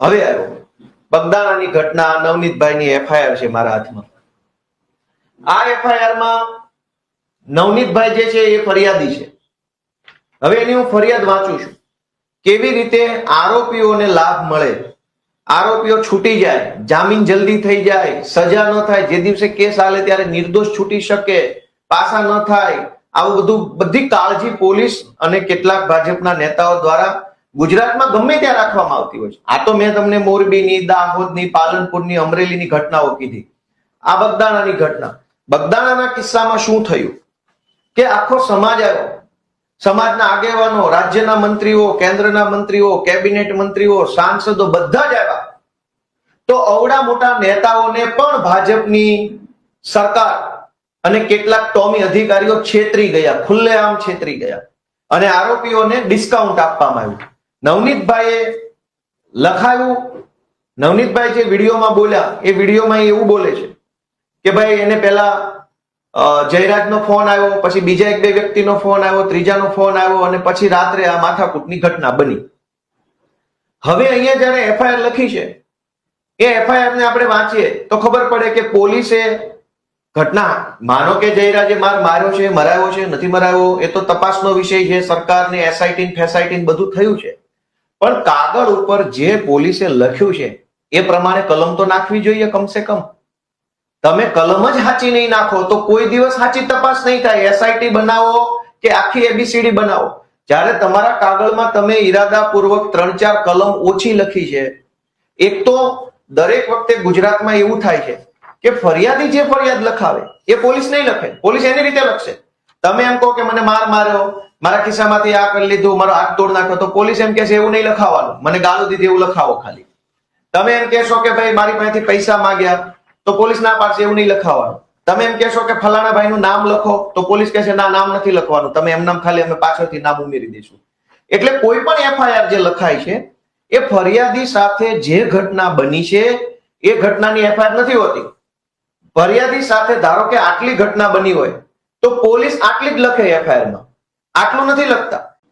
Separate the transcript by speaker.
Speaker 1: હવે આવ્યો બગદાણાની ઘટના, નવનીતભાઈની એફઆઈઆર છે મારા હાથમાં. આ એફઆઈઆર માં નવનીતભાઈ જે છે એ ફરિયાદી છે. હવે એની હું ફરિયાદ વાંચું છું. કેવી રીતે આરોપીઓને લાભ મળે, આરોપીઓ છૂટી જાય, જામીન જલ્દી થઈ જાય, સજા ન થાય, જે દિવસે કેસ હાલે ત્યારે નિર્દોષ છૂટી શકે, પાસા ન થાય, આવું બધું બધી કાળજી પોલીસ અને કેટલાક ભાજપના નેતાઓ દ્વારા ગુજરાતમાં ગમે ત્યાં રાખવામાં આવતી હોય છે. આ તો મેં તમને મોરબીની, દાહોદની, પાલનપુરની, અમરેલીની ઘટનાઓ કીધી. આ બગદાણાની ઘટના, બગદાણાના કિસ્સામાં શું થયું કે આખો સમાજ આવ્યો, સમાજના આગેવાનો, રાજ્યના મંત્રીઓ, કેન્દ્રના મંત્રીઓ, કેબિનેટ મંત્રીઓ, સાંસદો બધા જ આવ્યા. તો અવડા મોટા નેતાઓને પણ ભાજપની સરકાર અને કેટલાક ટોમી અધિકારીઓ છેતરી ગયા, ખુલ્લેઆમ છેતરી ગયા અને આરોપીઓને ડિસ્કાઉન્ટ આપવામાં આવ્યું. નવનીતભાઈએ લખાયું, નવનીતભાઈ જે વિડીયોમાં બોલ્યા એ વિડીયોમાં એવું બોલે છે કે ભાઈ એને પહેલા જયરાજનો ફોન આવ્યો, પછી બીજા એક બે વ્યક્તિનો ફોન આવ્યો, ત્રીજાનો ફોન આવ્યો અને પછી રાત્રે આ માથાકૂટની ઘટના બની. હવે અહીંયા જયારે એફઆઈઆર લખી છે એ એફઆઈઆર ને આપણે વાંચીએ તો ખબર પડે કે પોલીસે ઘટના, માનો કે જયરાજે માર્યો છે, મરાયો છે, નથી મરાયો, એ તો તપાસનો વિષય છે, સરકારને એસઆઈટી ફેસાઈટી બધું થયું છે, પણ કાગળ ઉપર જે પોલીસે લખ્યું છે એ પ્રમાણે કલમ તો નાખવી જોઈએ કમસે કમ. તમે કલમ જ સાચી નહીં નાખો તો કોઈ દિવસ સાચી તપાસ નહીં થાય. એસઆઈટી બનાવો કે આખી એબીસીડી બનાવો, જ્યારે તમારા કાગળમાં તમે ઈરાદાપૂર્વક 3-4 કલમ ઓછી લખી છે. એક તો દરેક વખતે ગુજરાતમાં એવું થાય છે કે ફરિયાદી જે ફરિયાદ લખાવે એ પોલીસ નહીં લખે, પોલીસ એની રીતે લખશે. તમે એમ કહો કે મને માર્યો, મારા ખિસ્સામાંથી આ કરી લીધું, મારો હાથ તોડ નાખ્યો, તો પોલીસ એમ કહેશે એવું નહીં લખાવવાનું, મને ગાળો દીધી એવું લખાવો ખાલી. તમે એમ કહેશો કે ભાઈ મારી પાસેથી પૈસા માંગ્યા તો પોલીસ ના પાડશે, એવું નહીં લખાવવાનું. તમે એમ કહેશો કે ફલાણા ભાઈનું નામ લખો તો પોલીસ કહેશે ના, નામ નથી લખવાનું, તમે એમ નામ ખાલી અમે પાછળથી નામ ઉમેરી દઈશું. એટલે કોઈ પણ એફઆઈઆર જે લખાય છે એ ફરિયાદી સાથે જે ઘટના બની છે એ ઘટનાની એફઆઈઆર નથી હોતી. ફરિયાદી સાથે ધારો કે આટલી ઘટના બની હોય તો પોલીસ આટલી જ લખે એફઆઈઆરમાં, આટલું નથી લખતા.